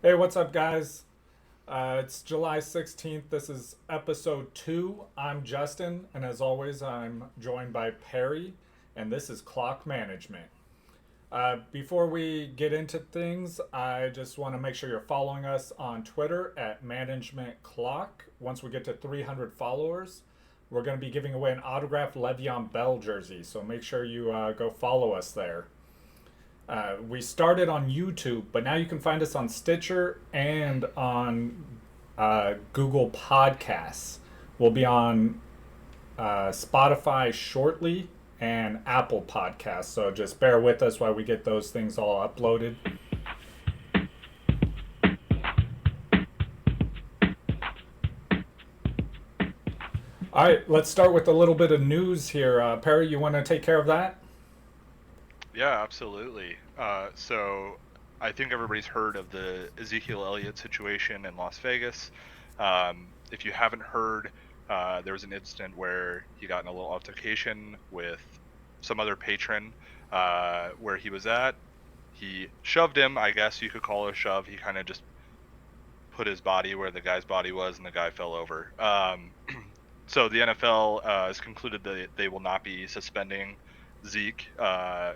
Hey, what's up, guys? It's July 16th. This is episode 2. I'm Justin, and as always, I'm joined by Perry, and this is Clock Management. Before we get into things, I just want to make sure you're following us on Twitter at Management Clock. Once we get to 300 followers, we're going to be giving away an autographed Le'Veon Bell jersey, so make sure you go follow us there. We started on YouTube, but now you can find us on Stitcher and on Google Podcasts. We'll be on Spotify shortly and Apple Podcasts. So just bear with us while we get those things all uploaded. All right, let's start with a little bit of news here. Perry, you want to take care of that? Yeah, absolutely. So I think everybody's heard of the Ezekiel Elliott situation in Las Vegas. If you haven't heard, there was an incident where he got in a little altercation with some other patron where he was at. He shoved him, I guess you could call it a shove. He kind of just put his body where the guy's body was, and the guy fell over. So the NFL has concluded that they will not be suspending Zeke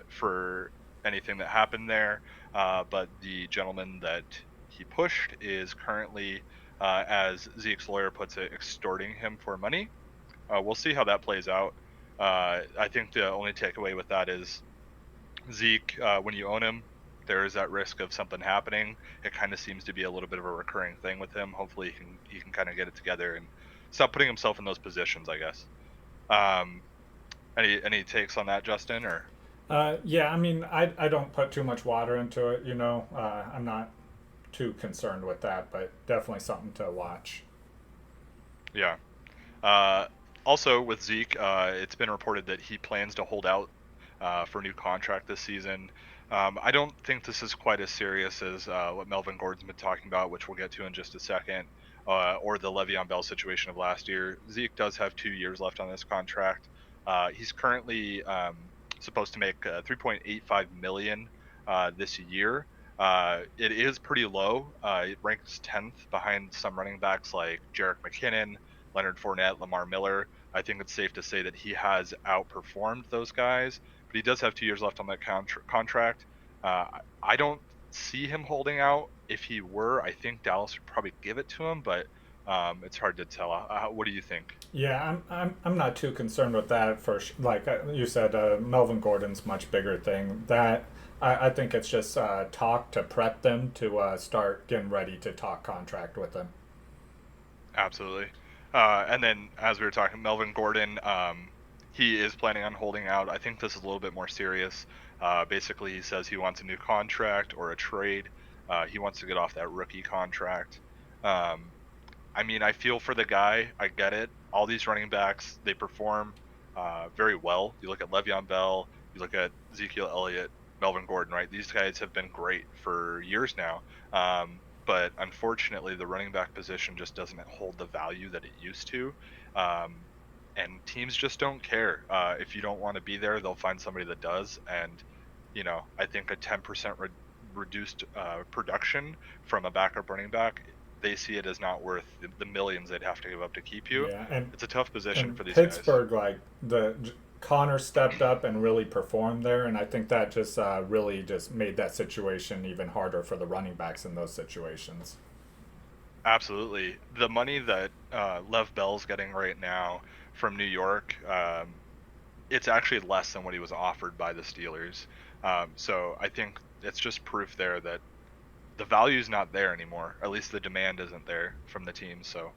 for anything that happened there. But the gentleman that he pushed is currently, as Zeke's lawyer puts it, extorting him for money. We'll see how that plays out. I think the only takeaway with that is Zeke, when you own him, there is that risk of something happening. It kind of seems to be a little bit of a recurring thing with him. Hopefully, he can kind of get it together and stop putting himself in those positions, I guess. Um, any takes on that, Justin? Or Yeah, I mean, I don't put too much water into it, you know. I'm not too concerned with that, but definitely something to watch. yeah. Uh, Also with Zeke, it's been reported that he plans to hold out for a new contract this season. I don't think this is quite as serious as what Melvin Gordon's been talking about, which we'll get to in just a second, or the Le'Veon Bell situation of last year. Zeke does have 2 years left on this contract. He's currently supposed to make 3.85 million this year. It is pretty low. It ranks 10th behind some running backs like Jerick McKinnon, Leonard Fournette, Lamar Miller. I think it's safe to say that he has outperformed those guys, but he does have 2 years left on that contract. I don't see him holding out. If he were, I think Dallas would probably give it to him, but it's hard to tell. What do you think? Yeah, I'm not too concerned with that. Like you said, Melvin Gordon's much bigger thing. I think it's just talk to prep them to start getting ready to talk contract with them. Absolutely. And then, as we were talking, Melvin Gordon, he is planning on holding out. I think this is a little bit more serious. Basically, he says he wants a new contract or a trade. He wants to get off that rookie contract. Um, I mean, I feel for the guy. I get it. All these running backs, they perform very well. You look at Le'Veon Bell, you look at Ezekiel Elliott, Melvin Gordon, right? These guys have been great for years now. But unfortunately, the running back position just doesn't hold the value that it used to. Um, and teams just don't care. If you don't want to be there, they'll find somebody that does. And, I think a 10% reduced production from a backup running back, they see it as not worth the millions they'd have to give up to keep you. Yeah, and It's a tough position in for these guys. Pittsburgh, like Connor stepped up and really performed there, and I think that just really just made that situation even harder for the running backs in those situations. Absolutely. The money that Lev Bell's getting right now from New York, it's actually less than what he was offered by the Steelers. So I think it's just proof there that the value's not there anymore. At least the demand isn't there from the team. So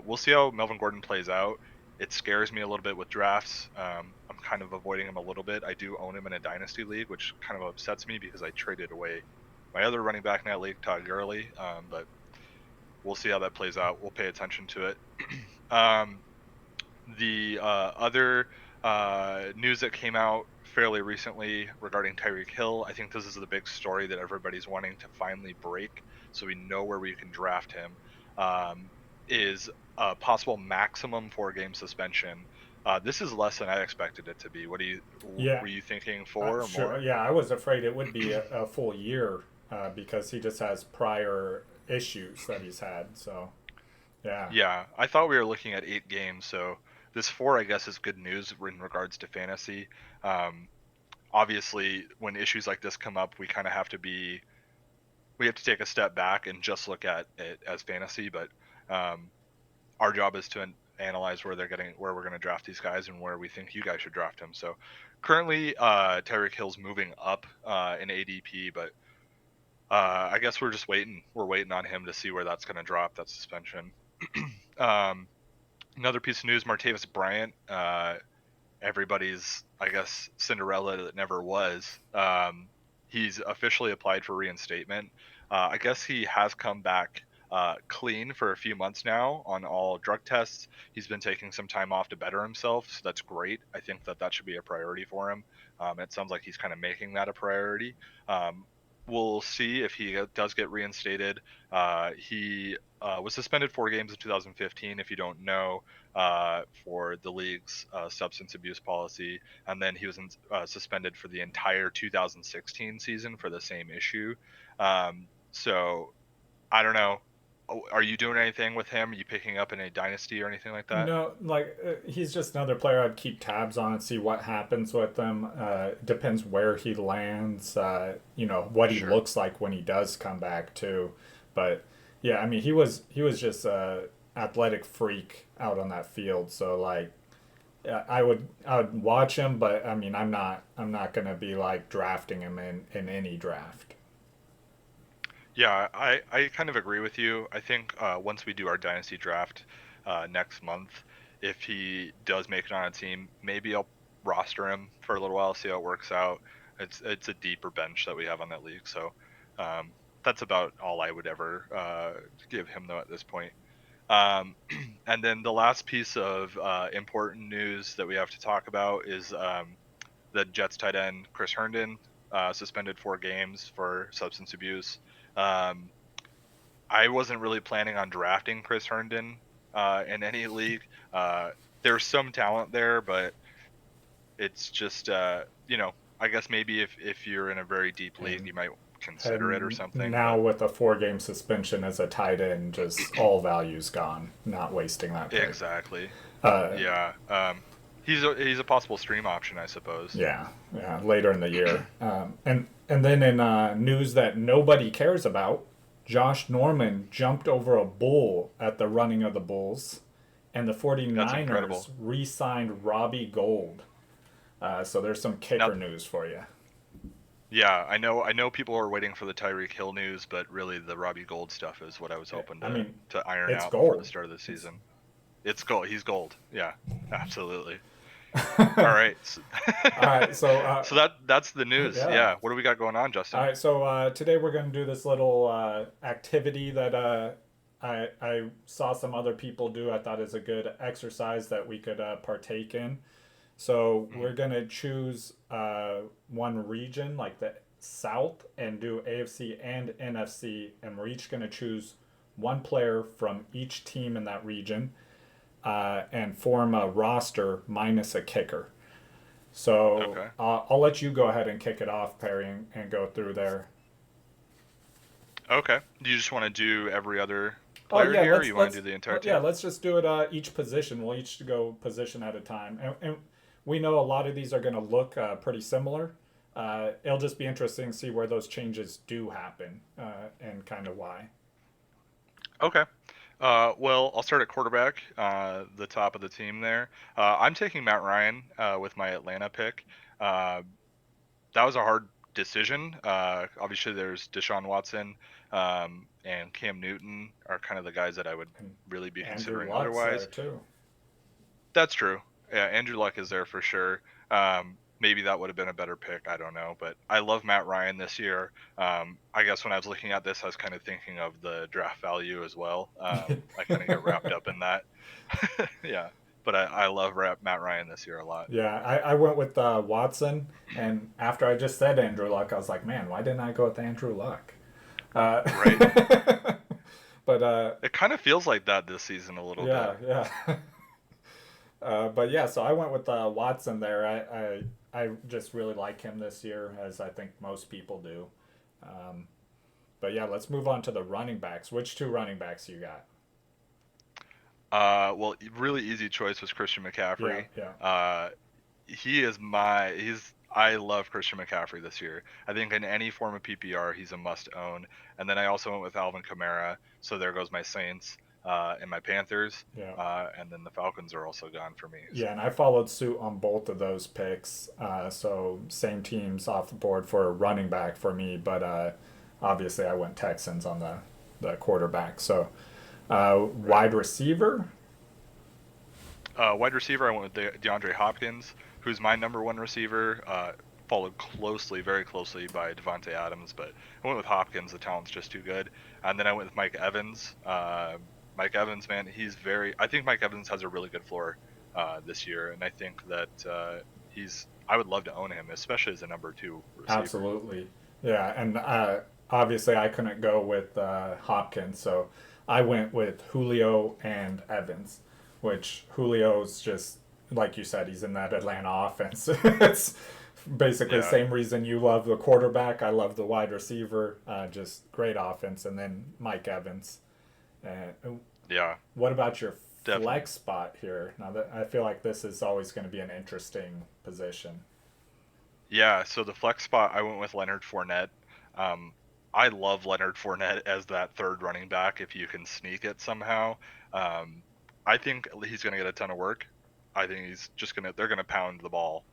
we'll see how Melvin Gordon plays out. It scares me a little bit with drafts. I'm kind of avoiding him a little bit. I do own him in a dynasty league, which kind of upsets me because I traded away my other running back in that league, Todd Gurley. But we'll see how that plays out. We'll pay attention to it. um, the other news that came out fairly recently regarding Tyreek Hill, I think this is the big story that everybody's wanting to finally break, so we know where we can draft him. Um, is a possible maximum 4 game suspension. This is less than I expected it to be. What do you Yeah, were you thinking, 4 or sure. more? Yeah, I was afraid it would be a full year. because he just has prior issues that he's had. So, yeah. Yeah, I thought we were looking at 8 games, so this 4, I guess, is good news in regards to fantasy. Um, Obviously, when issues like this come up, we have to take a step back and just look at it as fantasy. But um, our job is to analyze where we're going to draft these guys and where we think you guys should draft them. So currently, Tyreek Hill's moving up in ADP, but I guess we're just waiting. We're waiting on him to see where that's going to drop, that suspension. um, Another piece of news: Martavis Bryant, everybody's, I guess, Cinderella that never was. He's officially applied for reinstatement. I guess he has come back clean for a few months now on all drug tests. He's been taking some time off to better himself, so that's great. I think that should be a priority for him. It sounds like he's kind of making that a priority. Um, we'll see if he does get reinstated. He was suspended 4 games in 2015, if you don't know, for the league's substance abuse policy, and then he was suspended for the entire 2016 season for the same issue. So I don't know. Are you doing anything with him? Are you picking up in a dynasty or anything like that? No, like he's just another player I'd keep tabs on and see what happens with him. Depends where he lands. What he Sure. looks like when he does come back too. But yeah, I mean he was just a athletic freak out on that field. So like yeah, I would watch him, but I mean I'm not gonna be like drafting him in any draft. Yeah, I kind of agree with you. I think once we do our dynasty draft next month, if he does make it on a team, maybe I'll roster him for a little while, see how it works out. It's a deeper bench that we have on that league, so um, that's about all I would ever give him though at this point. Um, and then the last piece of important news that we have to talk about is the Jets tight end Chris Herndon, suspended 4 games for substance abuse. Um, I wasn't really planning on drafting Chris Herndon in any league. Uh, there's some talent there, but it's just I guess maybe if you're in a very deep league, And you might consider it or and something. now But with a 4 game suspension as a tight end, just all value's gone. Not wasting that pick. exactly, Uh, yeah. He's a possible stream option, I suppose. yeah, yeah, later in the year. And then in news that nobody cares about, Josh Norman jumped over a bull at the running of the Bulls, and the That's incredible. 49ers re-signed Robbie Gold. So there's some Now, kicker news for you. yeah, I know people are waiting for the Tyreek Hill news, but really the Robbie Gold stuff is what I was hoping I to mean, iron it's out before the gold. start of the It's season. It's gold. He's gold. Yeah, absolutely. All right. So, all right. So so that's the news. yeah. Yeah. What do we got going on, All Justin? right, so today we're going to do this little activity that I saw some other people do. I thought is a good exercise that we could partake in. So Mhm. we're going to choose one region, like the South, and do AFC and NFC, and we're each going to choose one player from each team in that region and form a roster minus a kicker. So Okay. I'll let you go ahead and kick it off, Perry, and go through there. Okay. Do you just want to do every other Oh player yeah, here, or let's you want to let's do the entire yeah, team? let's just do it each position. We'll each go position at a time, and we know a lot of these are going to look pretty similar. It'll just be interesting to see where those changes do happen and kind of why. Okay. Well, I'll start at quarterback, the top of the team there. I'm taking Matt Ryan with my Atlanta pick. Uh, that was a hard decision. Obviously, there's Deshaun Watson and Cam Newton are kind of the guys that I would And really be Andrew considering Luck's there otherwise. too. That's true. Yeah, Andrew Luck is there for sure. Maybe that would have been a better pick. I don't know, but I love Matt Ryan this year. I guess when I was looking at this, I was kind of thinking of the draft value as well. I kind of get wrapped up in that. Yeah, but I love Matt Ryan this year a lot. Yeah, I went with Watson, and after I just said Andrew Luck, I was like, man, why didn't I go with Andrew Luck? Uh, Right? but It kind of feels like that this season a little bit. yeah, yeah. But yeah, so I went with Watson there. I just really like him this year, as I think most people do. Um, But yeah, let's move on to the running backs. Which two running backs you got? Well, really easy choice was Christian Yeah, McCaffrey. yeah, Uh, I love Christian McCaffrey this year. I think in any form of PPR, he's a must own. And then I also went with Alvin Kamara. So there goes my Saints and my Panthers. yeah. And then the Falcons are also gone for me. So Yeah, and I followed suit on both of those picks. So same teams off the board for running back for me, but obviously I went Texans on the quarterback. So wide receiver, wide receiver, I went with DeAndre Hopkins, who's my number one receiver. Followed closely, very closely by Devontae Adams, but I went with Hopkins. The talent's just too good. And then I went with Mike Evans. Mike Evans, man, I think Mike Evans has a really good floor this year, and I think that I would love to own him, especially as a number two receiver. absolutely. Yeah, and obviously I couldn't go with Hopkins, so I went with Julio and Evans, which Julio's just like you said, he's in that Atlanta offense. It's basically the Yeah, same reason you love the quarterback. I love the wide receiver. Just great offense, and then Mike Evans. And yeah, what about your definitely. flex spot here? Now that I feel like this is always going to be an interesting position. Yeah, so the flex spot, I went with Leonard Fournette. Um, I love Leonard Fournette as that third running back if you can sneak it somehow. Um, I think he's going to get a ton of work. I think they're going to pound the ball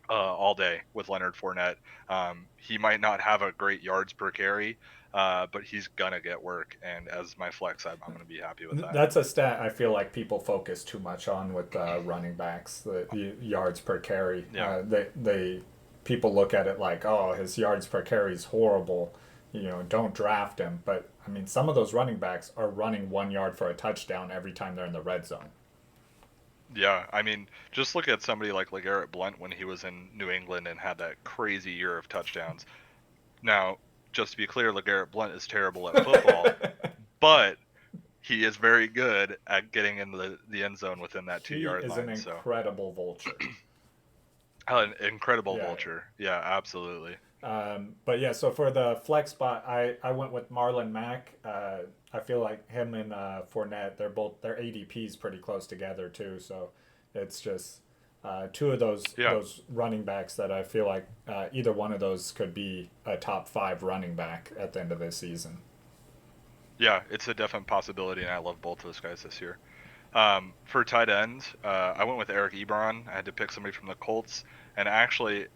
all day with Leonard Fournette. He might not have a great yards per carry, but he's going to get work. And as my flex, I'm going to be happy with that. That's a stat I feel like people focus too much on with running backs, the yards per carry. Yeah. They people look at it like, oh, his yards per carry is horrible. Don't draft him. But I mean, some of those running backs are running 1 yard for a touchdown every time they're in the red zone. Yeah, I mean, just look at somebody like LeGarrette Blunt when he was in New England and had that crazy year of touchdowns. Now, just to be clear, LeGarrette Blunt is terrible at football, but he is very good at getting into the end zone within that two He yard is an line. So, incredible vulture. an incredible Yeah, vulture. Yeah, absolutely. but yeah, so for the flex spot, I went with Marlon Mack. I feel like him and Fournette, their ADPs pretty close together too. So it's just two of Yeah, those running backs that I feel like either one of those could be a top five running back at the end of this season. yeah, it's a definite possibility, and I love both of those guys this year. For tight end, I went with Eric Ebron. I had to pick somebody from the Colts, and actually,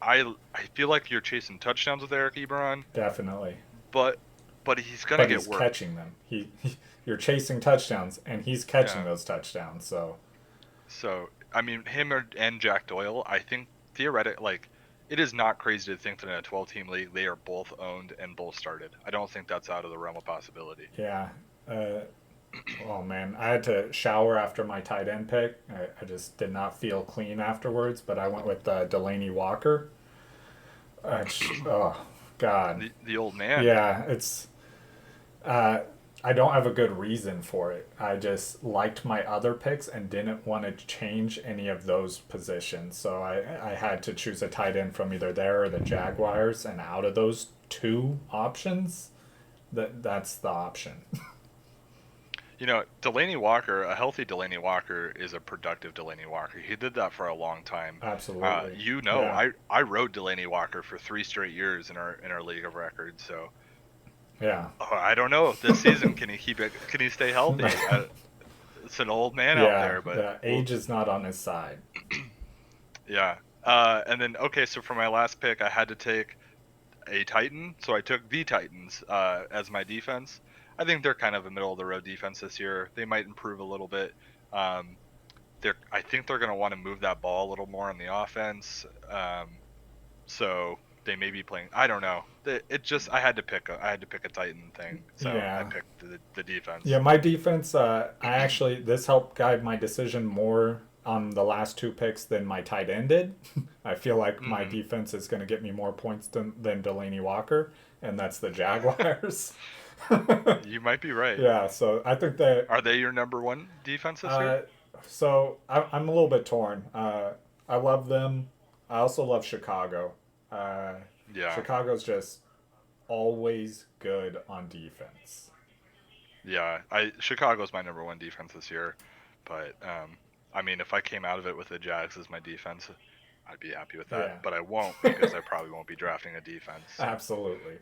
I feel like you're chasing touchdowns with Eric Ebron, Definitely, but he's gonna but get he's work. catching them. You're chasing touchdowns, and he's catching Yeah. those touchdowns. So So I mean, and Jack Doyle. I think theoretic like it is not crazy to think that in a 12-team league they are both owned and both started. I don't think that's out of the realm of possibility. yeah. Uh, Oh man, I had to shower after my tight end pick. I just did not feel clean afterwards, but I went with Delaney Walker. Oh God, The old man. yeah, it's. Uh, I don't have a good reason for it. I just liked my other picks and didn't want to change any of those positions, so I had to choose a tight end from either there or the Jaguars, and out of those two options, that's the option. Delaney Walker, a healthy Delaney Walker is a productive Delaney Walker. He did that for a long time. Absolutely, yeah, I rode Delaney Walker for 3 straight years in our league of records. So yeah. I don't know this season. Can he keep it? Can he stay healthy? It's an old man out Yeah, there, but the age is not on his side. yeah. And then okay, so for my last pick, I had to take a Titan, so I took the Titans as my defense. I think they're kind of a middle of the road defense this year. They might improve a little bit. Um, I think they're going to want to move that ball a little more on the offense. So they may be playing. I don't know. I had to pick a Titan thing, so I Yeah, picked the defense. yeah. My defense. This helped guide my decision more on the last two picks than my tight end did. I feel like my Hmm. defense is going to get me more points than Delaney Walker, and that's the Jaguars. You might be right. Yeah, so I think that. Are they your number one defense this year? Uh, I'm a little bit torn. I love them. I also love Chicago. Uh, Yeah. Chicago's just always good on defense. Yeah, Chicago's my number one defense this year, but I mean, if I came out of it with the Jags as my defense, I'd be happy with that. Yeah. But I won't because I probably won't be drafting a defense. So. Absolutely.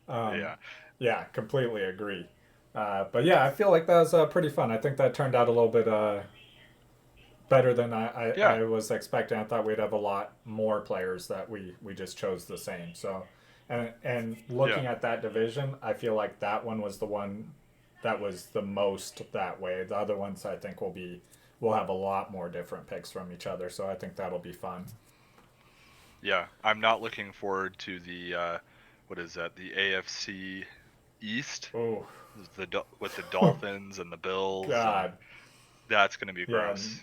Yeah. Yeah, completely agree. But yeah, I feel like that was pretty fun. I think that turned out a little bit better than Yeah. I was expecting. I thought we'd have a lot more players that we just chose the same. So, and looking Yeah. at that division, I feel like that one was the one that was the most that way. The other ones I think we'll have a lot more different picks from each other. So I think that'll be fun. Yeah. I'm not looking forward to the what is that? The AFC East, Oh with the Dolphins and the Bills, and God, that's gonna be yeah. gross.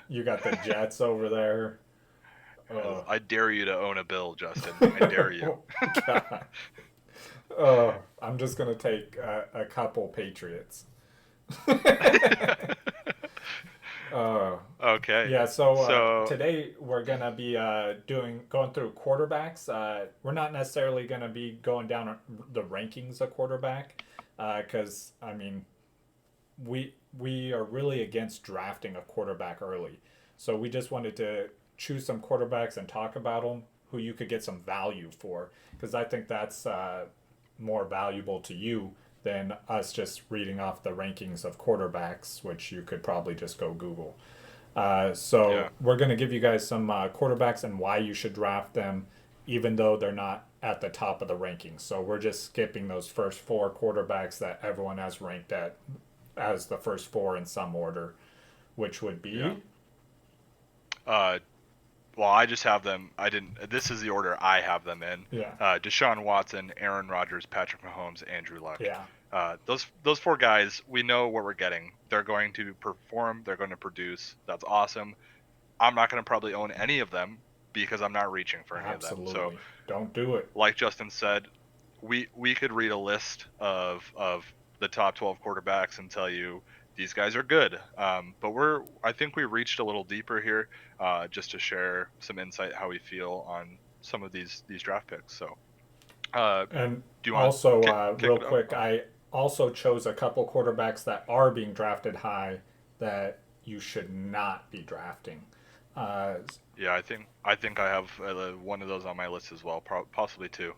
You got the Jets over there. I dare you to own a Bill, Justin. I dare you. God. Oh, I'm just gonna take a couple Patriots. uh, Okay. yeah. So So today we're gonna be going through quarterbacks. We're not necessarily gonna be going down the rankings of quarterback, because I mean, we are really against drafting a quarterback early. So we just wanted to choose some quarterbacks and talk about them who you could get some value for, because I think that's more valuable to you than us just reading off the rankings of quarterbacks, which you could probably just go Google. So yeah. we're going to give you guys some quarterbacks and why you should draft them, even though they're not at the top of the rankings. So we're just skipping those first four quarterbacks that everyone has ranked at as the first four in some order, which would be. Yeah. Uh, well, I just have them. I didn't. This is the order I have them in. Yeah. Deshaun Watson, Aaron Rodgers, Patrick Mahomes, Andrew Luck. Yeah. Those four guys, we know what we're getting. They're going to perform. They're going to produce. That's awesome. I'm not going to probably own any of them because I'm not reaching for any Absolutely. of them. So don't do it. like Justin said, we could read a list of the top 12 quarterbacks and tell you these guys are good. But I think we reached a little deeper here, just to share some insight how we feel on some of these draft picks. So, And do you want also, to kick real it quick, up? I also chose a couple quarterbacks that are being drafted high that you should not be drafting. Uh, Yeah, I think I have one of those on my list as well, possibly two.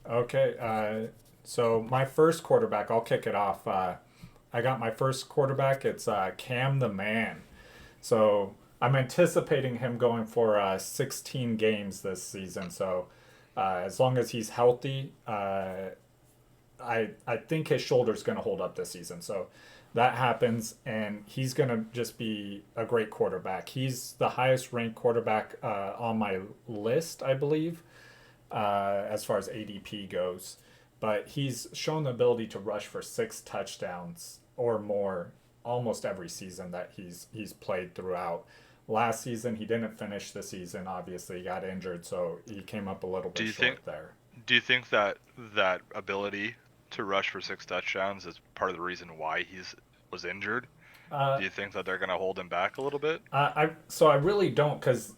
okay, so my first quarterback, I'll kick it off. I got my first quarterback. It's Cam the Man. So I'm anticipating him going for 16 games this season. So as long as he's healthy, I think his shoulder's going to hold up this season. So that happens, and he's going to just be a great quarterback. He's the highest ranked quarterback on my list, I believe, as far as ADP goes. But he's shown the ability to rush for 6 touchdowns or more almost every season that he's played throughout. Last season, he didn't finish the season. Obviously, he got injured, so he came up a little Do bit you short think there. do you think that ability to rush for 6 touchdowns is part of the reason why he's was injured? Uh, Do you think that they're going to hold him back a little bit? I really don't, because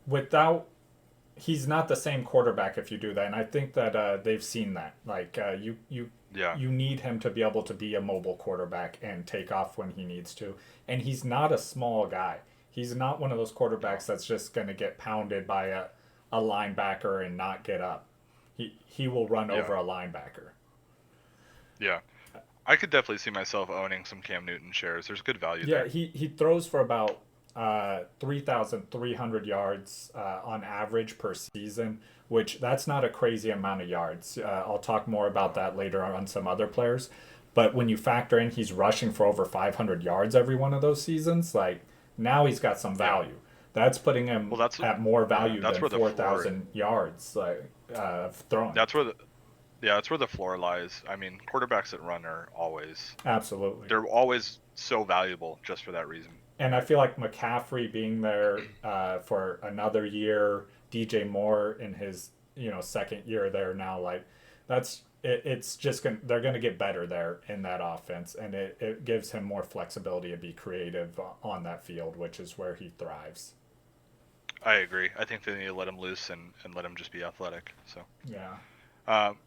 without he's not the same quarterback if you do that, and I think that they've seen that. Like Yeah. you need him to be able to be a mobile quarterback and take off when he needs to, and he's not a small guy. He's not one of those quarterbacks that's just going to get pounded by a linebacker and not get up. He will run Yeah. over a linebacker. Yeah. I could definitely see myself owning some Cam Newton shares. There's good value Yeah, there. he throws for about 3,300 yards on average per season, which that's not a crazy amount of yards. I'll talk more about that later on some other players. But when you factor in he's rushing for over 500 yards every one of those seasons, like now he's got some Yeah. value. That's putting him Well, that's at more yeah, value that's than where the floor 4,000 yards like of throwing. that's where the yeah, that's where the floor lies. I mean, quarterbacks that run are always Absolutely. they're always so valuable just for that reason. And I feel like McCaffrey being there for another year, DJ Moore in his second year there now, like that's it's just gonna they're gonna get better there in that offense, and it gives him more flexibility to be creative on that field, which is where he thrives. I agree. I think they need to let him loose and let him just be athletic. So, Yeah. um,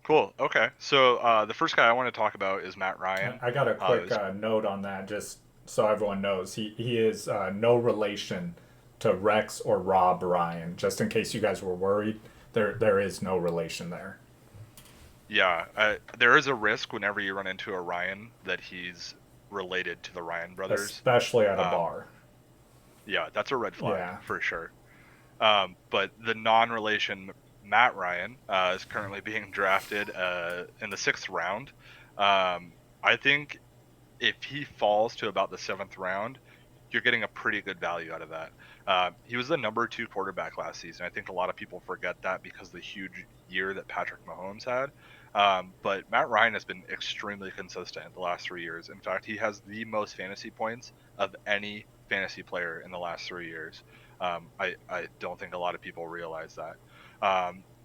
Cool. Okay. So the first guy I want to talk about is Matt Ryan. I got a quick Is note on that, just so everyone knows. He is no relation to Rex or Rob Ryan. Just in case you guys were worried, there is no relation there, Yeah, there is a risk whenever you run into a Ryan that he's related to the Ryan brothers. especially at a Um, bar. yeah, that's a red flag Yeah, for sure. But the non-relation Matt Ryan is currently being drafted in the 6th round. I think if he falls to about the 7th round, you're getting a pretty good value out of that. He was the number 2 quarterback last season. I think a lot of people forget that because of the huge year that Patrick Mahomes had. But Matt Ryan has been extremely consistent the last 3 years. In fact, he has the most fantasy points of any fantasy player in the last 3 years. I don't think a lot of people realize that.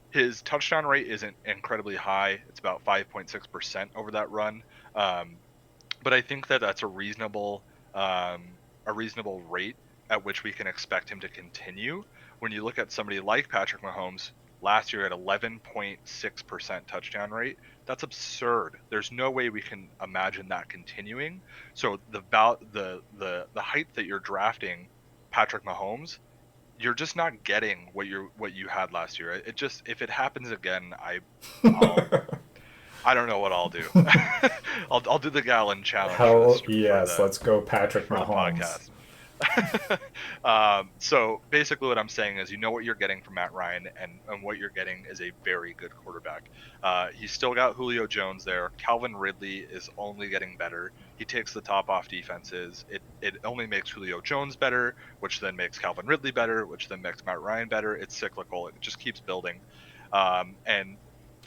His touchdown rate isn't incredibly high. It's about 5.6% over that run. Um, but I think that that's a reasonable rate at which we can expect him to continue. When you look at somebody like Patrick Mahomes last year at 11.6% touchdown rate, that's absurd. There's no way we can imagine that continuing. So the height that you're drafting Patrick Mahomes, you're just not getting what you had last year. It just, if it happens again, I'll I don't know what I'll do. I'll do the Gallon challenge for hell this yes, let's go Patrick for the Mahomes. podcast. So basically, what I'm saying is, you know what you're getting from Matt Ryan, and what you're getting is a very good quarterback. He's still got Julio Jones there. Calvin Ridley is only getting better. He takes the top off defenses. It only makes Julio Jones better, which then makes Calvin Ridley better, which then makes Matt Ryan better. It's cyclical. It just keeps building. And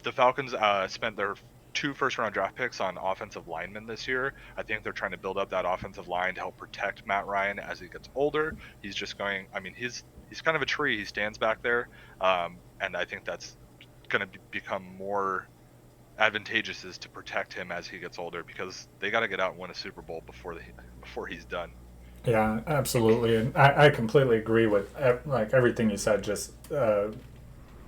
the Falcons spent their 2 first-round draft picks on offensive linemen this year. I think they're trying to build up that offensive line to help protect Matt Ryan as he gets older. He's just going. I mean, he's kind of a tree. He stands back there, and I think that's going to become more advantageous is to protect him as he gets older, because they got to get out and win a Super Bowl before he's done. Yeah, absolutely, and I completely agree with like everything you said. Just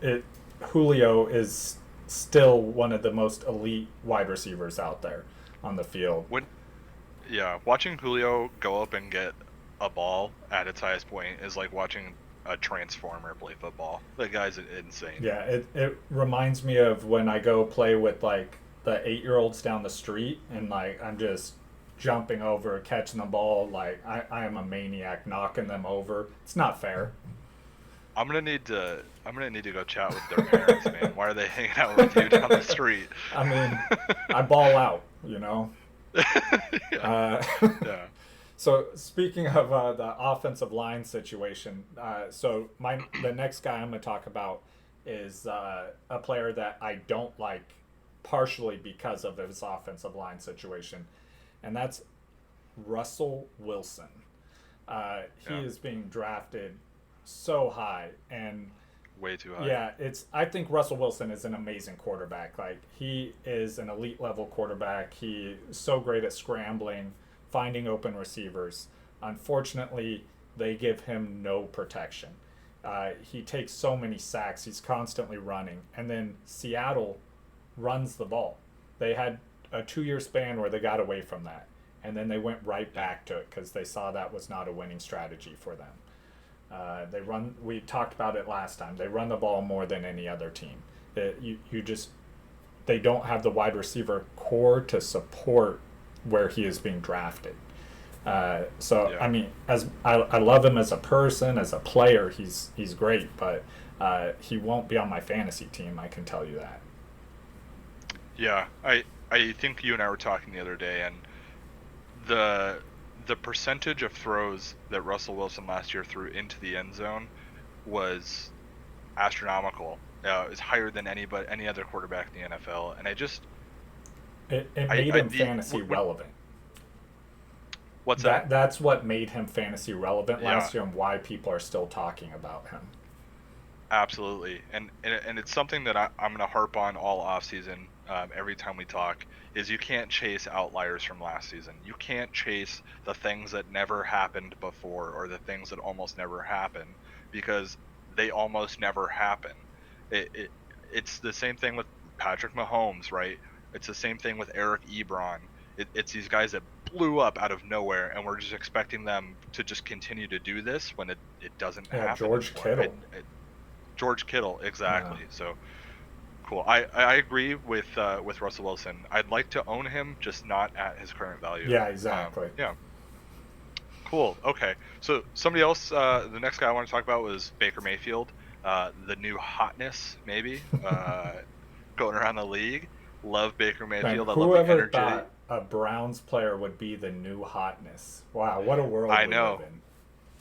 it Julio is still one of the most elite wide receivers out there on the field. When Yeah, watching Julio go up and get a ball at its highest point is like watching a transformer play football. The guy's insane. Yeah, it reminds me of when I go play with like the 8-year-olds down the street and like I'm just jumping over, catching the ball, like I am a maniac knocking them over. It's not fair. I'm gonna need to go chat with their parents, man. Why are they hanging out with you down the street? I mean, I ball out, you know. Yeah. Uh, Yeah. so speaking of the offensive line situation, the next guy I'm going to talk about is a player that I don't like, partially because of his offensive line situation, and that's Russell Wilson. He Yeah. is being drafted so high, and Way too high. yeah, it's. I think Russell Wilson is an amazing quarterback. Like he is an elite level quarterback. He is so great at scrambling, finding open receivers. Unfortunately, they give him no protection. He takes so many sacks. He's constantly running, and then Seattle runs the ball. They had a 2-year span where they got away from that, and then they went right back to it because they saw that was not a winning strategy for them. They run. We talked about it last time. They run the ball more than any other team. You just they don't have the wide receiver core to support where he is being drafted. So Yeah. I mean, as I love him as a person, as a player, he's great, but he won't be on my fantasy team. I can tell you that. Yeah. I think you and I were talking the other day, and the the percentage of throws that Russell Wilson last year threw into the end zone was astronomical. It's higher than any other quarterback in the NFL, and It made I him fantasy relevant. what's that? That's what made him fantasy relevant Yeah, last year and why people are still talking about him. absolutely, and it's something that I'm gonna harp on all off season. Every time we talk, is you can't chase outliers from last season. You can't chase the things that never happened before, or the things that almost never happen, because they almost never happen. It, it it's the same thing with Patrick Mahomes, right? It's the same thing with Eric Ebron. It's these guys that blew up out of nowhere, and we're just expecting them to just continue to do this when it doesn't Yeah, happen George anymore. Kittle. George Kittle, Yeah. exactly. So cool. I agree with Russell Wilson. I'd like to own him, just not at his current value. Yeah, exactly. Yeah. Cool. Okay. So somebody else, the next guy I want to talk about was Baker Mayfield, the new hotness, maybe, going around the league. Love Baker Man, Mayfield. I love the whoever energy. thought a Browns player would be the new hotness? Wow, what a world I we know. live in.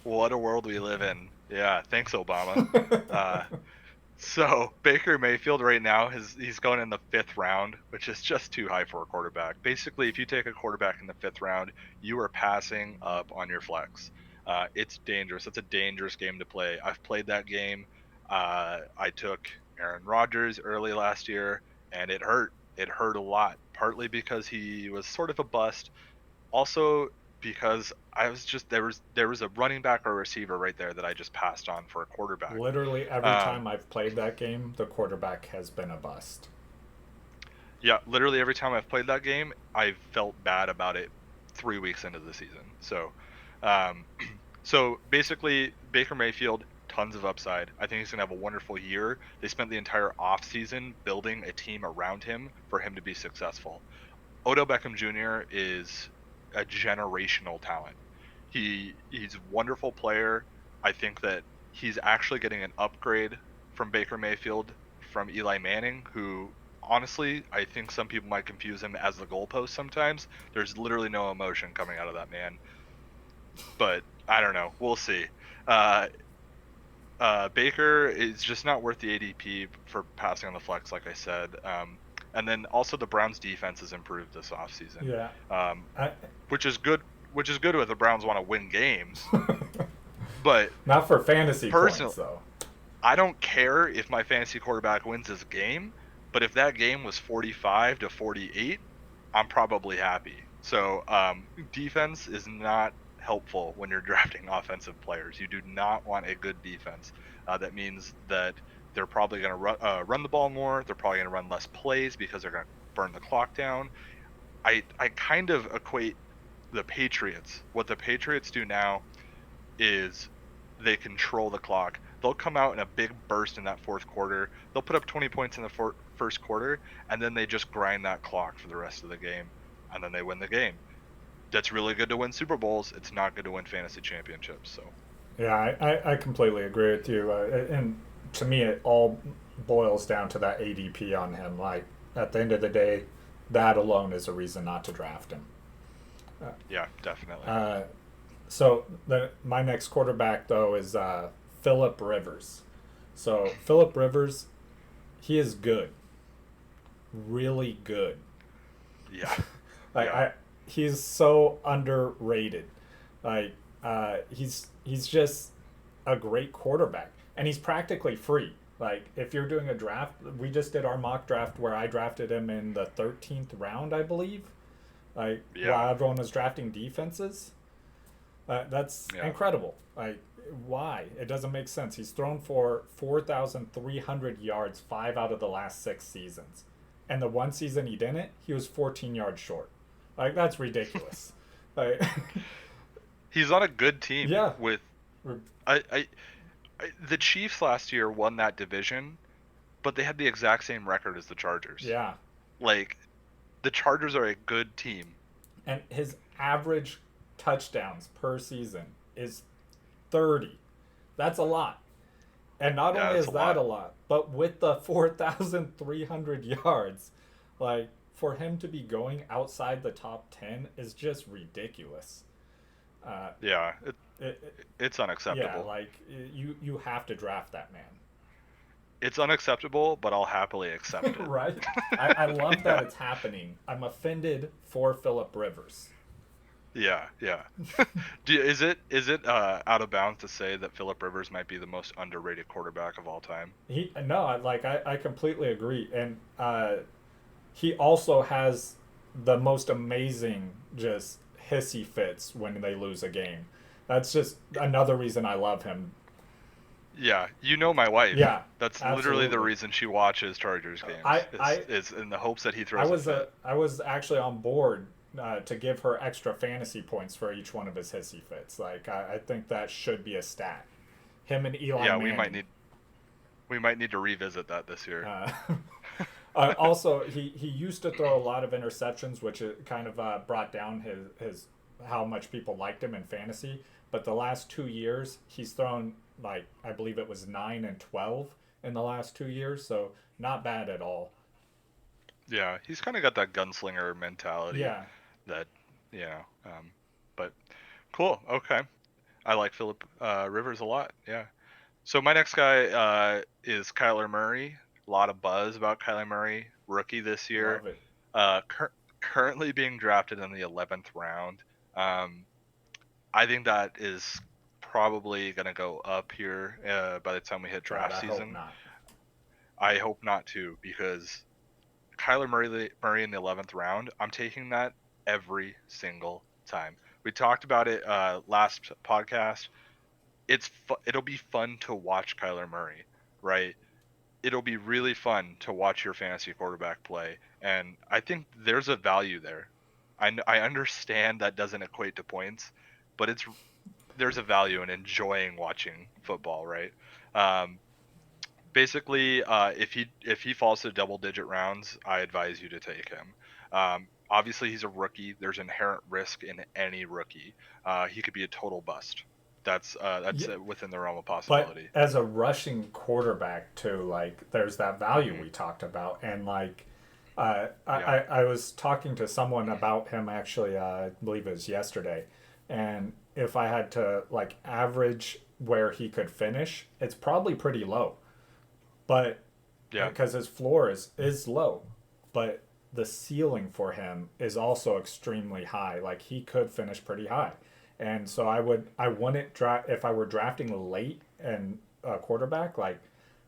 What a world we live in. Yeah. Thanks, Obama. So Baker Mayfield right now he's going in the 5th round, which is just too high for a quarterback. Basically, if you take a quarterback in the 5th round, you are passing up on your flex. It's dangerous. It's a dangerous game to play. I've played that game. I took Aaron Rodgers early last year, and it hurt. It hurt a lot, partly because he was sort of a bust, also because I was just there was a running back or a receiver right there that I just passed on for a quarterback. Literally every Um, time I've played that game, the quarterback has been a bust. Yeah, literally every time I've played that game, I've felt bad about it 3 weeks into the season. So, um, so basically, Baker Mayfield, tons of upside. I think he's gonna have a wonderful year. They spent the entire offseason building a team around him for him to be successful. Odell Beckham Jr. is a generational talent. He's a wonderful player. I think that he's actually getting an upgrade from Baker Mayfield from Eli Manning, who honestly I think some people might confuse him as the goalpost sometimes. There's literally no emotion coming out of that man. But I don't know. We'll see. Uh, Baker is just not worth the ADP for passing on the flex, like I said. And then also the Browns' defense has improved this offseason, Yeah. um, I, which is good. Which is good if the Browns want to win games. But Not for fantasy personally, points, though. I don't care if my fantasy quarterback wins this game. But if that game was 45 to 48, I'm probably happy. So defense is not helpful when you're drafting offensive players. You do not want a good defense. That means that they're probably going to run the ball more. They're probably going to run less plays because they're going to burn the clock down. I kind of equate the Patriots. What the Patriots do now is they control the clock. They'll come out in a big burst in that 4th quarter. They'll put up 20 points in the first quarter, and then they just grind that clock for the rest of the game, and then they win the game. That's really good to win Super Bowls. It's not good to win fantasy championships. So Yeah, I completely agree with you. And to me, it all boils down to that ADP on him. Like, at the end of the day, that alone is a reason not to draft him. yeah, definitely. So my next quarterback, though, is Phillip Rivers. So Phillip Rivers, he is good, really good. Yeah, Like yeah, he's so underrated. Like he's just a great quarterback, and he's practically free. Like if you're doing a draft, we just did our mock draft where I drafted him in the 13th round, I believe. Like yeah, while everyone was drafting defenses, that's yeah. incredible. Like why? It doesn't make sense. He's thrown for 4,300 yards 5 out of the last 6 seasons, and the one season he didn't, he was 14 yards short. Like that's ridiculous. Like He's on a good team yeah, with we're- the Chiefs last year won that division, but they had the exact same record as the Chargers. yeah, Like the Chargers are a good team. and his average touchdowns per season is 30. That's a lot. And not Yeah, only that's is a that a lot. lot, but with the 4,300 yards, like for him to be going outside the top 10 is just ridiculous. Uh, Yeah, it, it's yeah, unacceptable. like you have to draft that man. It's unacceptable, but I'll happily accept it. Right? I love that Yeah, it's happening. I'm offended for Phillip Rivers. yeah, yeah. Is it out of bounds to say that Philip Rivers might be the most underrated quarterback of all time? He no, I completely agree, and he also has the most amazing just hissy fits when they lose a game. That's just another reason I love him. Yeah, you know my wife. Yeah, That's literally the absolutely. reason she watches Chargers games. I Is I is in the hopes that he I throws a was fit. I was actually on board to give her extra fantasy points for each one of his hissy fits. Like I think that should be a stat. Him and Eli Yeah, Manning. we might need to revisit that this year. Uh, also, he used to throw a lot of interceptions, which it kind of brought down his how much people liked him in fantasy. But the last 2 years, he's thrown like I believe it was 9 and 12 in the last 2 years, so not bad at all. Yeah, he's kind of got that gunslinger mentality Yeah, that, you know. But cool. Okay, I like Philip Rivers a lot. Yeah. So my next guy is Kyler Murray. A lot of buzz about Kyler Murray, rookie this year. love it. Currently being drafted in the 11th round. Um, I think that is probably going to go up here by the time we hit God, draft I hope season. not. I hope not too, because Kyler Murray in the 11th round, I'm taking that every single time. We talked about it last podcast. It'll be fun to watch Kyler Murray, right? It'll be really fun to watch your fantasy quarterback play, and I think there's a value there. I understand that doesn't equate to points, but there's a value in enjoying watching football, right? Um, Basically, if he falls to double digit rounds, I advise you to take him. Obviously, he's a rookie. There's inherent risk in any rookie. He could be a total bust. That's Yeah, within the realm of but possibility. as a rushing quarterback too, like there's that value Hmm. we talked about, and like Yeah, I was talking to someone about him actually, I believe it was yesterday, and if I had to like average where he could finish, it's probably pretty low, but yeah, because his floor is low, but the ceiling for him is also extremely high. Like he could finish pretty high, and so I wouldn't draft if I were drafting late and a quarterback. Like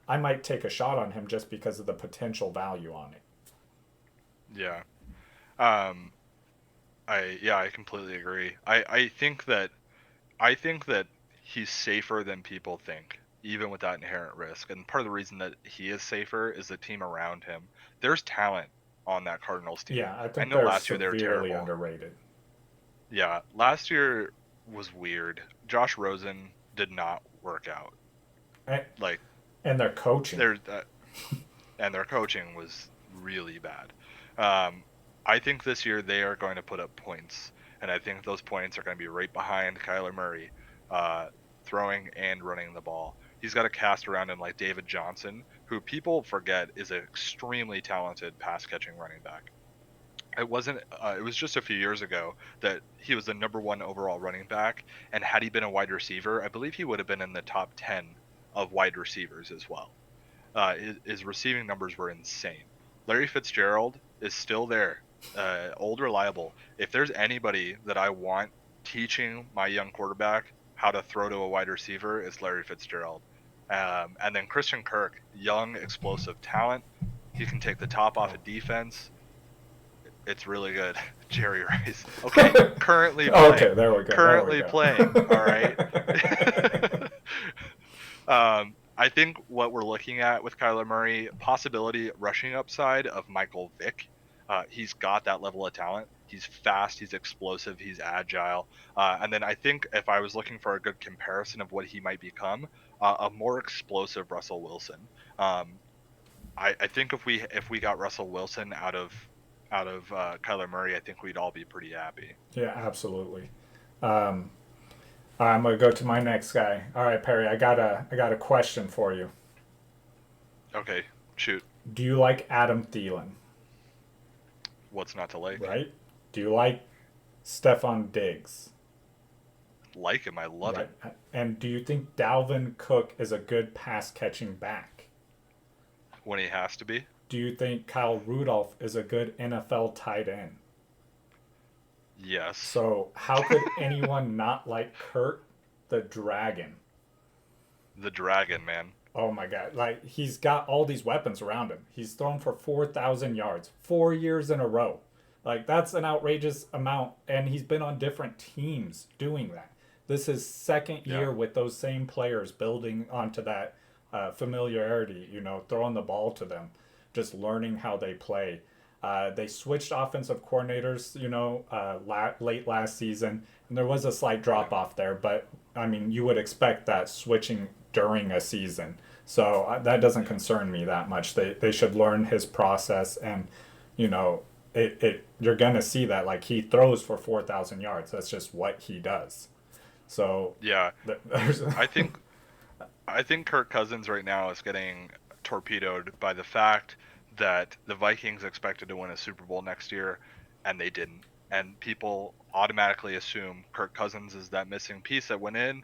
I might take a shot on him just because of the potential value on it. yeah. Um, I completely agree. I think that he's safer than people think, even with that inherent risk. And part of the reason that he is safer is the team around him. There's talent on that Cardinals team. Yeah, I I think know they're last year they were severely terrible. underrated. Yeah, last year was weird. Josh Rosen did not work out. And, Like and their coaching. their and their coaching was really bad. Um, I think this year they are going to put up points, and I think those points are going to be right behind Kyler Murray, uh, throwing and running the ball. He's got a cast around him like David Johnson, who people forget is an extremely talented pass catching running back. It wasn't. It was just a few years ago that he was the number one overall running back, and had he been a wide receiver, I believe he would have been in the top 10 of wide receivers as well. His receiving numbers were insane. Larry Fitzgerald is still there, old reliable. If there's anybody that I want teaching my young quarterback how to throw to a wide receiver, it's Larry Fitzgerald. And then Christian Kirk, young, explosive talent. He can take the top off of defense. It's really good. Jerry Rice. Okay, currently Okay, playing. there we go. There we Currently go. playing. All right. I think what we're looking at with Kyler Murray, possibility rushing upside of Michael Vick. He's got that level of talent. He's fast, he's explosive, he's agile. And then I think if I was looking for a good comparison of what he might become, a more explosive Russell Wilson. Um, I think if we got Russell Wilson out of Kyler Murray, I think we'd all be pretty happy. Yeah, absolutely. Um, I'm gonna go to my next guy. All right, Perry, I got a question for you. Okay, shoot. Do you like Adam Thielen? What's not to like? Right? Do you like Stefan Diggs? Like him, I love Right? him. And do you think Dalvin Cook is a good pass catching back? When he has to be. Do you think Kyle Rudolph is a good NFL tight end? Yes. So how could anyone not like Kurt the Dragon? The Dragon, man. Oh my God! Like he's got all these weapons around him. He's thrown for 4,000 yards 4 years in a row. Like that's an outrageous amount, and he's been on different teams doing that. This is second Yeah. year with those same players building onto that familiarity, throwing the ball to them, just learning how they play. They switched offensive coordinators, late last season, and there was a slight Yeah. drop off there. But I mean, you would expect that switching during a season, so that doesn't Yeah. concern me that much. They should learn his process, and you know, it you're gonna see that like he throws for 4,000 yards. That's just what he does. So Yeah. there's I think I think Kirk Cousins right now is getting torpedoed by the fact that the Vikings expected to win a Super Bowl next year and they didn't. And people automatically assume Kirk Cousins is that missing piece that went in.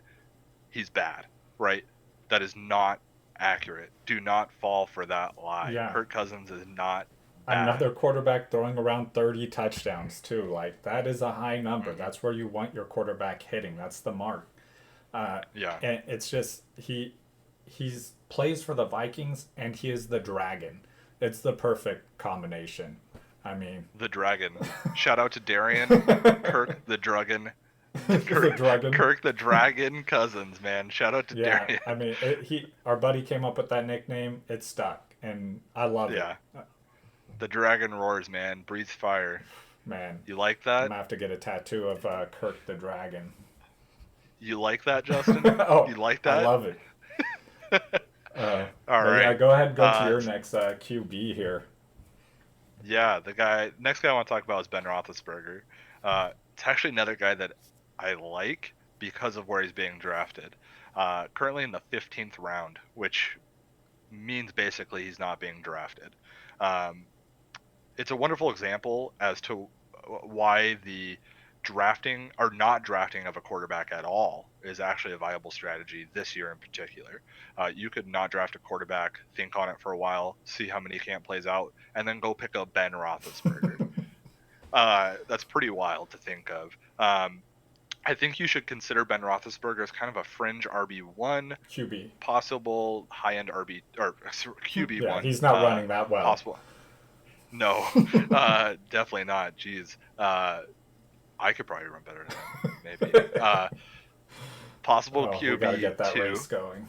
He's bad, right? That is not accurate. Do not fall for that lie. yeah, Kirk Cousins is not bad. another quarterback throwing around 30 touchdowns too. Like that is a high number. Hmm. That's where you want your quarterback hitting. That's the mark. Uh, Yeah, and it's just he's plays for the Vikings and he is the dragon. It's the perfect combination. I mean, the Dragon. Shout out to Darian, Kirk the Dragon, the dragon. Kirk the Dragon Cousins, man. Shout out to Yeah, Darian. I mean, our buddy came up with that nickname. It stuck, and I love it. Yeah, the Dragon roars, man. Breathes fire. Man, You like I'm that? gonna have to get a tattoo of Kirk the Dragon. You like that, Justin? Oh, You like I that? love it. All But yeah, right. go ahead, go to Uh, your next QB here. yeah, next guy I want to talk about is Ben Roethlisberger. It's actually another guy that I like because of where he's being drafted. Currently in the 15th round, which means basically he's not being drafted. Um, it's a wonderful example as to why the drafting or not drafting of a quarterback at all is actually a viable strategy this year in particular. You could not draft a quarterback, think on it for a while, see how mini camp plays out, and then go pick up Ben Roethlisberger. That's pretty wild to think of. I think you should consider Ben Roethlisberger as kind of a fringe RB1, QB. possible high end RB or Yeah, QB1, he's not running that well. possible. No, definitely not. Jeez, I could probably run better than him, maybe. Possible Oh, we got to get that QB2. race going.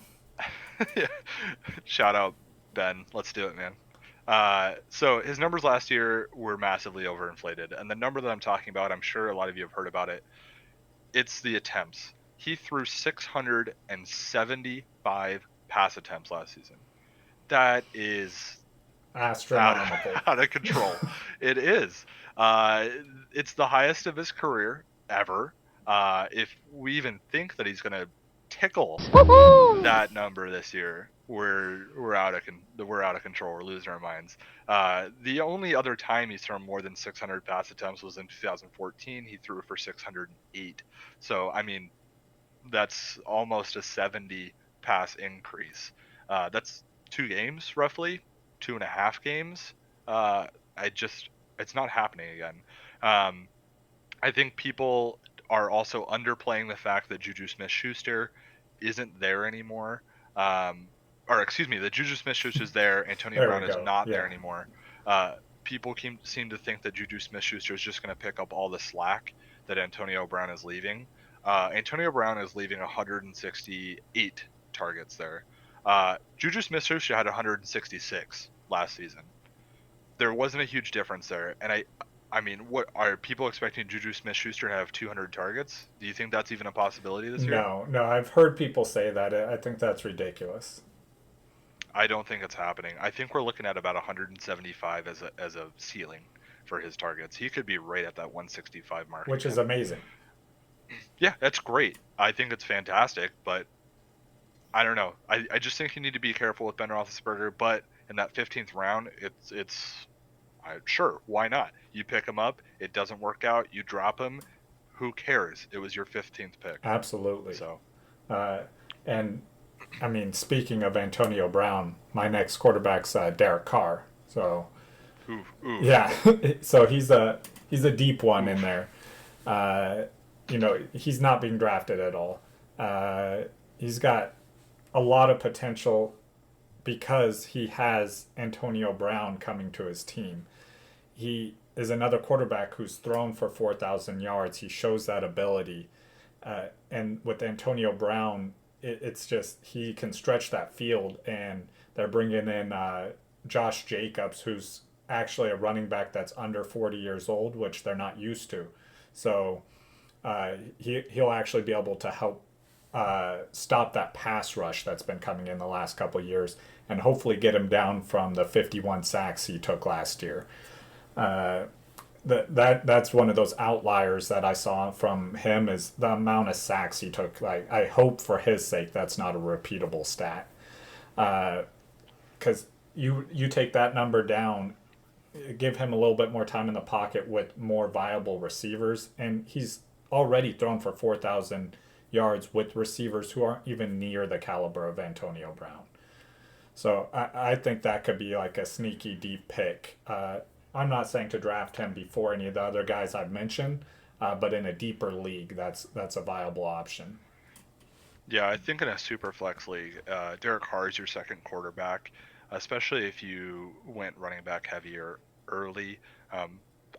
Shout out Ben. Let's do it, man. So his numbers last year were massively overinflated, and the number that I'm talking about, I'm sure a lot of you have heard about it. It's the attempts. He threw 675 pass attempts last season. That is Astronomical. out of control. It is. It's the highest of his career ever. If we even think that he's going to tickle that number this year, we're out of control. We're losing our minds. The only other time he's thrown more than 600 pass attempts was in 2014. He threw for 608. So I mean, that's almost a 70 pass increase. That's 2 games roughly, 2.5 games. It's not happening again. Um, I think people are also underplaying the fact that Juju Smith-Schuster isn't there anymore. Or excuse me, that Juju Smith-Schuster's there. Antonio There Brown we is go. not there Yeah. anymore. People seem to think that Juju Smith-Schuster is just going to pick up all the slack that Antonio Brown is leaving. Antonio Brown is leaving 168 targets there. Juju Smith-Schuster had 166 last season. There wasn't a huge difference there, and I mean, what are people expecting Juju Smith-Schuster to have 200 targets? Do you think that's even a possibility this year? No, I've heard people say that. I think that's ridiculous. I don't think it's happening. I think we're looking at about 175 as a ceiling for his targets. He could be right at that 165 mark Which again. is amazing. Yeah, that's great. I think it's fantastic, but I don't know. I just think you need to be careful with Ben Roethlisberger. But in that 15th round, sure, why not? You pick him up, it doesn't work out, you drop him. Who cares? It was your 15th pick. Absolutely. So Uh, and I mean, speaking of Antonio Brown, my next quarterback's Derek Carr. So ooh. yeah, so he's a deep one in there. He's not being drafted at all. He's got a lot of potential because he has Antonio Brown coming to his team. He is another quarterback who's thrown for 4,000 yards. He shows that ability. And with Antonio Brown, it's just he can stretch that field, and they're bringing in Josh Jacobs, who's actually a running back that's under 40 years old, which they're not used to. So he'll actually be able to help stop that pass rush that's been coming in the last couple of years, and hopefully get him down from the 51 sacks he took last year. That's one of those outliers that I saw from him is the amount of sacks he took. Like I hope for his sake that's not a repeatable stat, because you take that number down, give him a little bit more time in the pocket with more viable receivers, and he's already thrown for 4,000 yards with receivers who aren't even near the caliber of Antonio Brown. So I think that could be like a sneaky deep pick. I'm not saying to draft him before any of the other guys I've mentioned, but in a deeper league, that's a viable option. Yeah, I think in a super flex league, Derek Carr is your second quarterback, especially if you went running back heavier early.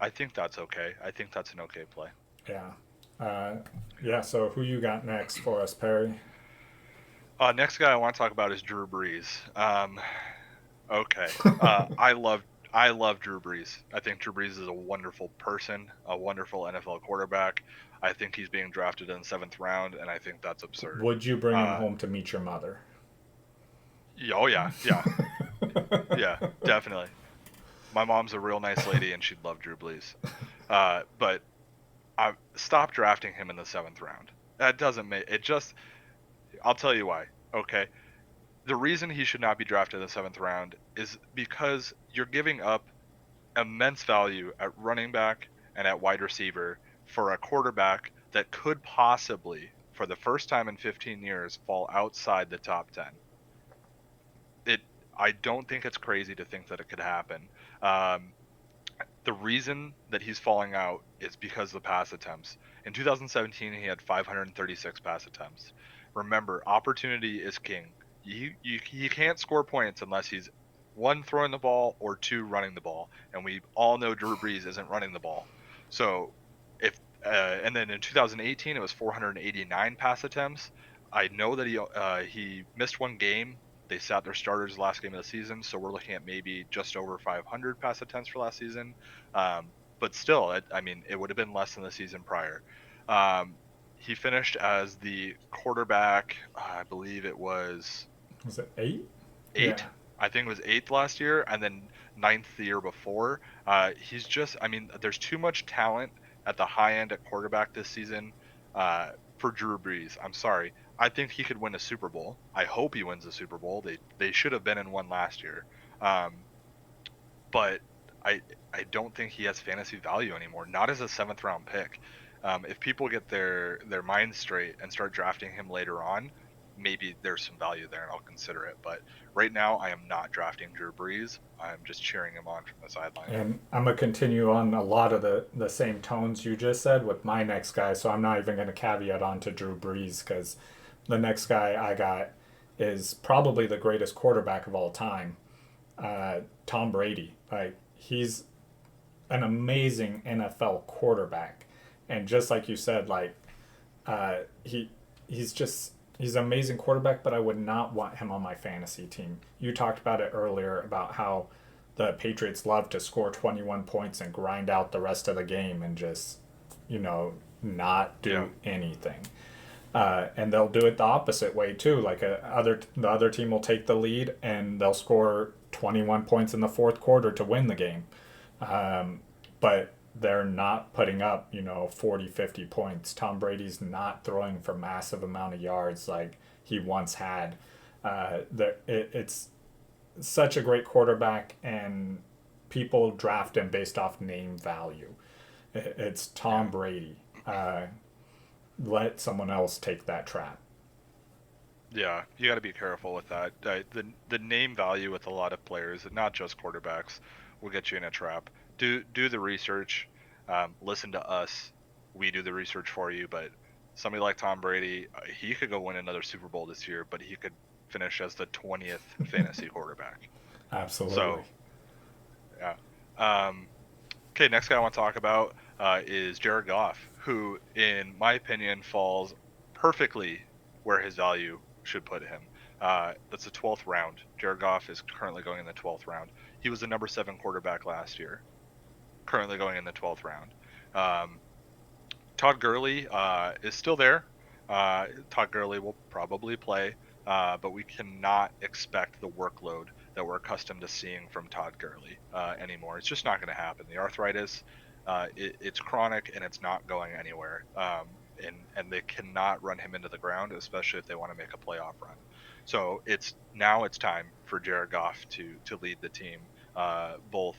I think that's okay. I think that's an okay play. Yeah. Uh, yeah, so who you got next for us, Perry? Next guy I want to talk about is Drew Brees. Okay. I love Drew Brees. I think Drew Brees is a wonderful person, a wonderful NFL quarterback. I think he's being drafted in the seventh round, and I think that's absurd. Would you bring him Uh, home to meet your mother? oh yeah, yeah, yeah, definitely. My mom's a real nice lady, and she'd love Drew Brees. But I stop drafting him in the seventh round. That doesn't make it. Just I'll tell you why. Okay, the reason he should not be drafted in the seventh round is because you're giving up immense value at running back and at wide receiver for a quarterback that could possibly, for the first time in 15 years, fall outside the top 10. It, I don't think it's crazy to think that it could happen. Um, the reason that he's falling out is because of the pass attempts. In 2017, he had 536 pass attempts. Remember, opportunity is king. You can't score points unless he's one throwing the ball or two running the ball, and we all know Drew Brees isn't running the ball. So if and then in 2018 it was 489 pass attempts. I know that he missed one game. They sat their starters last game of the season, so we're looking at maybe just over 500 pass attempts for last season. But still, I mean, it would have been less than the season prior. Um, he finished as the quarterback. I believe it was Was it 8? eight. Yeah. I think it was eighth last year, and then ninth the year before. He's just, I mean, there's too much talent at the high end at quarterback this season for Drew Brees. I'm sorry. I think he could win a Super Bowl. I hope he wins a Super Bowl. They should have been in one last year. Um, but I I don't think he has fantasy value anymore. Not as a seventh round pick. If people get their minds straight and start drafting him later on, maybe there's some value there and I'll consider it. But right now, I am not drafting Drew Brees. I'm just cheering him on from the sideline. And I'm going to continue on a lot of the same tones you just said with my next guy. So I'm not even going to caveat on to Drew Brees because the next guy I got is probably the greatest quarterback of all time, Tom Brady. Like, he's an amazing NFL quarterback. And just like you said, like, he's an amazing quarterback, but I would not want him on my fantasy team. You talked about it earlier about how the Patriots love to score 21 points and grind out the rest of the game and just, not do anything. And they'll do it the opposite way too. Like the other team will take the lead and they'll score 21 points in the fourth quarter to win the game. But they're not putting up 40, 50 points. Tom Brady's not throwing for massive amount of yards like he once had. It's such a great quarterback, and people draft him based off name value. It's Tom Brady. Let someone else take that trap. Yeah, you got to be careful with that. The name value with a lot of players, not just quarterbacks, will get you in a trap. Do the research. Listen to us. We do the research for you. But somebody like Tom Brady, he could go win another Super Bowl this year, but he could finish as the 20th fantasy quarterback. Absolutely. So, yeah. Okay, next guy I want to talk about, is Jared Goff, who, in my opinion, falls perfectly where his value should put him. That's the 12th round. Jared Goff is currently going in the 12th round. He was the number 7 quarterback last year, currently going in the 12th round. Todd Gurley is still there. Todd Gurley will probably play, but we cannot expect the workload that we're accustomed to seeing from Todd Gurley anymore. It's just not going to happen. The arthritis, it's chronic and it's not going anywhere. And they cannot run him into the ground, especially if they want to make a playoff run. So it's time for Jared Goff to lead the team, both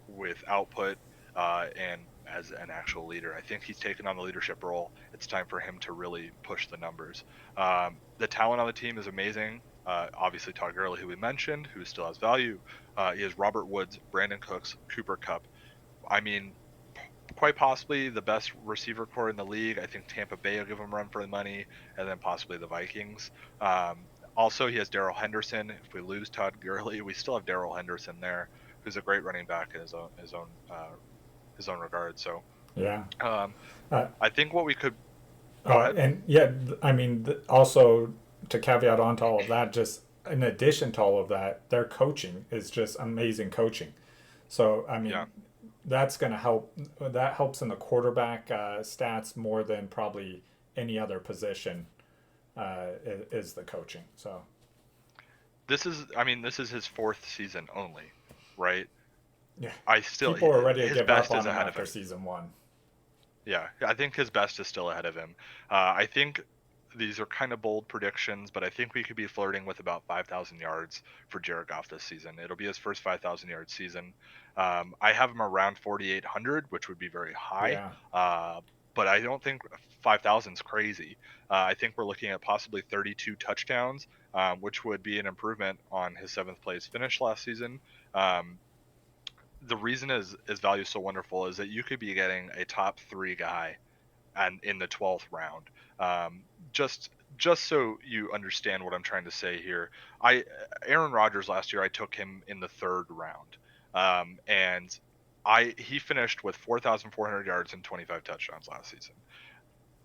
with output and as an actual leader. I think he's taken on the leadership role. It's time for him to really push the numbers. The talent on the team is amazing. Obviously, Todd Gurley, who we mentioned, who still has value. He has Robert Woods, Brandon Cooks, Cooper Kupp. I mean, quite possibly the best receiver core in the league. I think Tampa Bay will give him a run for the money, and then possibly the Vikings. Also, he has Darrell Henderson. If we lose Todd Gurley, we still have Darrell Henderson there, who's a great running back in his own regard. So Yeah. I think what we could. And yeah, I mean, also to caveat onto all of that, just in addition to all of that, their coaching is just amazing coaching. So I mean, Yeah. that's going to help. That helps in the quarterback stats more than probably any other position. Is the coaching. So This is his 4th season only, right? yeah, I still people are ready to his give best up on is him ahead of after him. season 1. Yeah, I think his best is still ahead of him. I think these are kind of bold predictions, but I think we could be flirting with about 5,000 yards for Jared Goff this season. It'll be his first 5,000 yard season. I have him around 4,800, which would be very high. Yeah. But I don't think 5,000 is crazy. I think we're looking at possibly 32 touchdowns, which would be an improvement on his 7th place finish last season. The reason his value is so wonderful is that you could be getting a top 3 guy and in the 12th round. Just so you understand what I'm trying to say here, Aaron Rodgers last year, I took him in the 3rd round, and he finished with 4,400 yards and 25 touchdowns last season.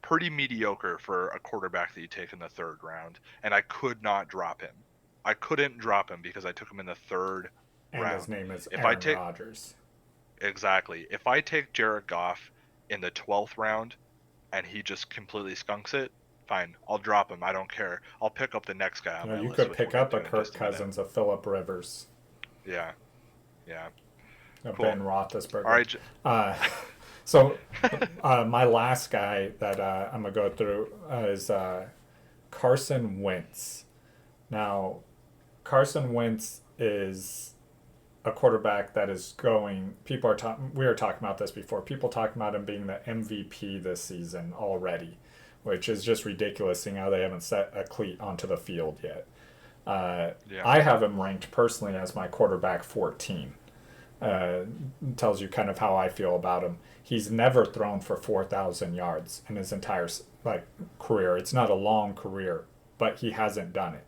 Pretty mediocre for a quarterback that you take in the 3rd round, and I could not drop him. I couldn't drop him because I took him in the 3rd And round. his name is If Aaron I take Rodgers. Exactly, if I take Jared Goff in the 12th round and he just completely skunks it, fine, I'll drop him. I don't care. I'll pick up the next guy on my You list, could which pick we'll up get a to in Kirk just a minute. Cousins, a Phillip Rivers, Yeah, a cool. Ben Roethlisberger. All right, So my last guy that I'm going to go through is Carson Wentz. Now, Carson Wentz is a quarterback that is going. People are talking. We were talking about this before. People talking about him being the MVP this season already, which is just ridiculous, seeing how they haven't set a cleat onto the field yet. Yeah. I have him ranked personally as my quarterback 14. Tells you kind of how I feel about him. He's never thrown for 4,000 yards in his entire career. It's not a long career, but he hasn't done it.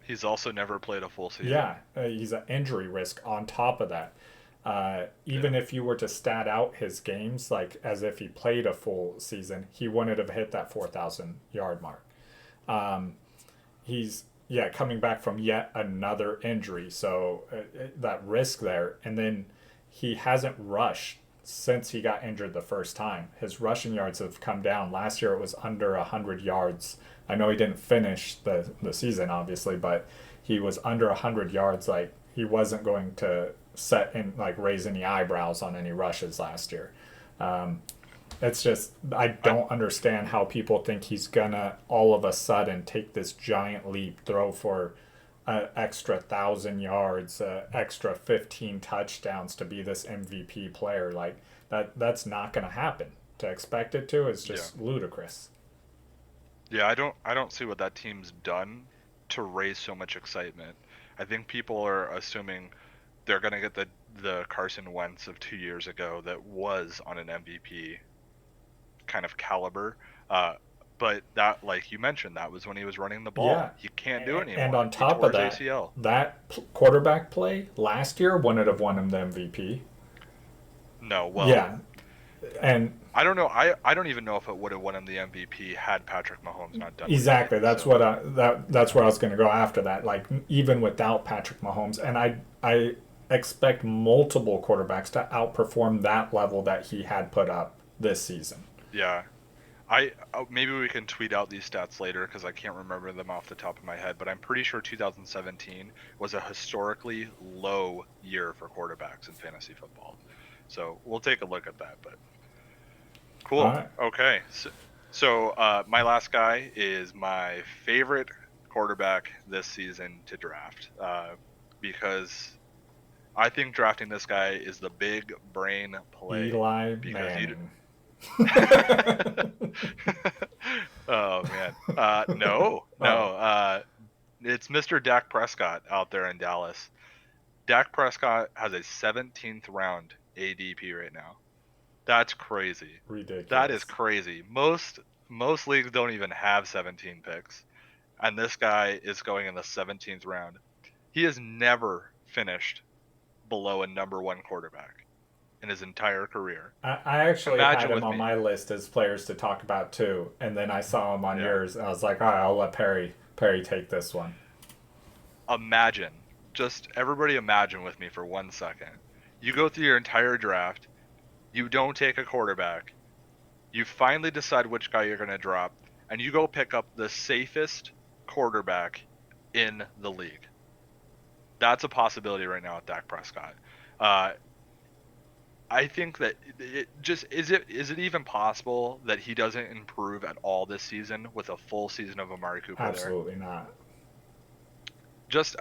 He's also never played a full season. Yeah, he's an injury risk on top of that. Even if you were to stat out his games, like as if he played a full season, he wouldn't have hit that 4,000 yard mark. He's coming back from yet another injury, so that risk there. And then he hasn't rushed since he got injured the first time. His rushing yards have come down. Last year it was under 100 yards. I know he didn't finish the season, obviously, but he was under 100 yards. Like, he wasn't going to set and raise any eyebrows on any rushes last year. It's just, I don't understand how people think he's gonna all of a sudden take this giant leap, throw for an extra 1,000 yards, extra 15 touchdowns to be this MVP player. Like, that's not gonna happen. To expect it to is just ludicrous. Yeah, I don't see what that team's done to raise so much excitement. I think people are assuming they're gonna get the Carson Wentz of 2 years ago that was on an MVP kind of caliber. But that, like you mentioned, that was when he was running the ball. Yeah. He can't do it anymore. And on He top tore of his that, ACL. that quarterback play last year wouldn't have won him the MVP. No, well, Yeah. And I don't know. I don't even know if it would have won him the MVP had Patrick Mahomes not done what he did. exactly, that's So what that's where I was going to go after that. Like even without Patrick Mahomes, and I expect multiple quarterbacks to outperform that level that he had put up this season. yeah, maybe we can tweet out these stats later because I can't remember them off the top of my head. But I'm pretty sure 2017 was a historically low year for quarterbacks in fantasy football. So we'll take a look at that. But All cool. right. Okay. So my last guy is my favorite quarterback this season to draft because I think drafting this guy is the big brain play Eli because you. Manning. Oh man. No, Oh, no. It's Mr. Dak Prescott out there in Dallas. Dak Prescott has a 17th round ADP right now. That's crazy. That is ridiculous. crazy. Most leagues don't even have 17 picks, and this guy is going in the 17th round. He has never finished below a number one quarterback in his entire career. I actually had Imagine him with on me. my list as players to talk about too, and then I saw him on Yeah. yours. And I was like, all right, I'll let Perry take this one. Imagine, just everybody imagine with me for 1 second. You go through your entire draft, you don't take a quarterback, you finally decide which guy you're going to drop, and you go pick up the safest quarterback in the league. That's a possibility right now with Dak Prescott. Uh, I think that it just is it even possible that he doesn't improve at all this season with a full season of Amari Cooper there? Absolutely not. Just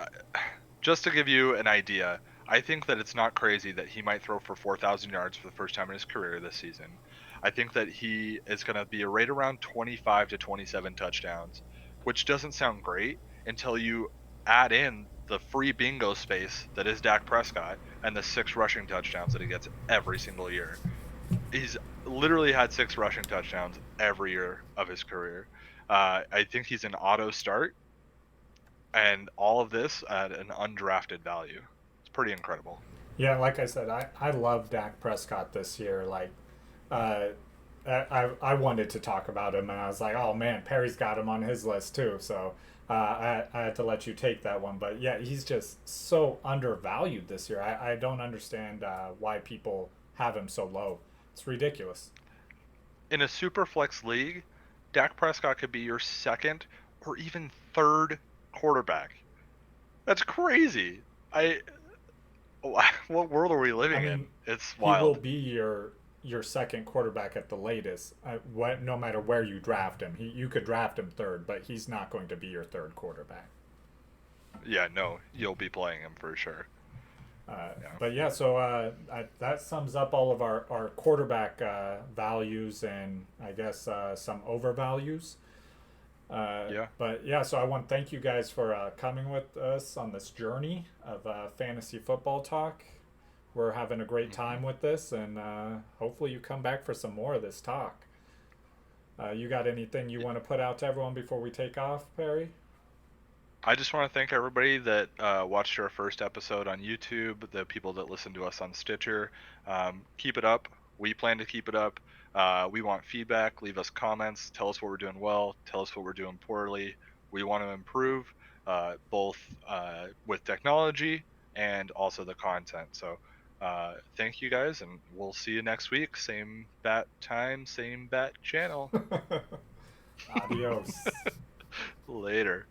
just to give you an idea, I think that it's not crazy that he might throw for 4,000 yards for the first time in his career this season. I think that he is going to be right around 25 to 27 touchdowns, which doesn't sound great until you add in the free bingo space that is Dak Prescott and the 6 rushing touchdowns that he gets every single year. He's literally had 6 rushing touchdowns every year of his career. I think he's an auto start, and all of this at an undrafted value. It's pretty incredible. Yeah, like I said, I love Dak Prescott this year. Like, uh, I wanted to talk about him, and I was like, oh man, Perry's got him on his list too. So I had to let you take that one. But yeah, he's just so undervalued this year. I don't understand why people have him so low. It's ridiculous. In a super flex league, Dak Prescott could be your second or even third quarterback. That's crazy. I what world are we I living mean, in? It's he will wild. be your second quarterback at the latest. No matter where you draft him, you could draft him third, but he's not going to be your third quarterback. Yeah, no, you'll be playing him for sure. Yeah. But yeah, so that sums up all of our quarterback values and I guess some overvalues. Yeah. But yeah, so I want to thank you guys for coming with us on this journey of fantasy football talk. We're having a great time hmm with this, and hopefully you come back for some more of this talk. You got anything you want to put out to everyone before we take off, Perry? I just want to thank everybody that watched our first episode on YouTube, the people that listen to us on Stitcher. Keep it up. We plan to keep it up. We want feedback. Leave us comments. Tell us what we're doing well. Tell us what we're doing poorly. We want to improve both with technology and also the content. So thank you guys, and we'll see you next week. Same bat time, same bat channel. Adios. Later.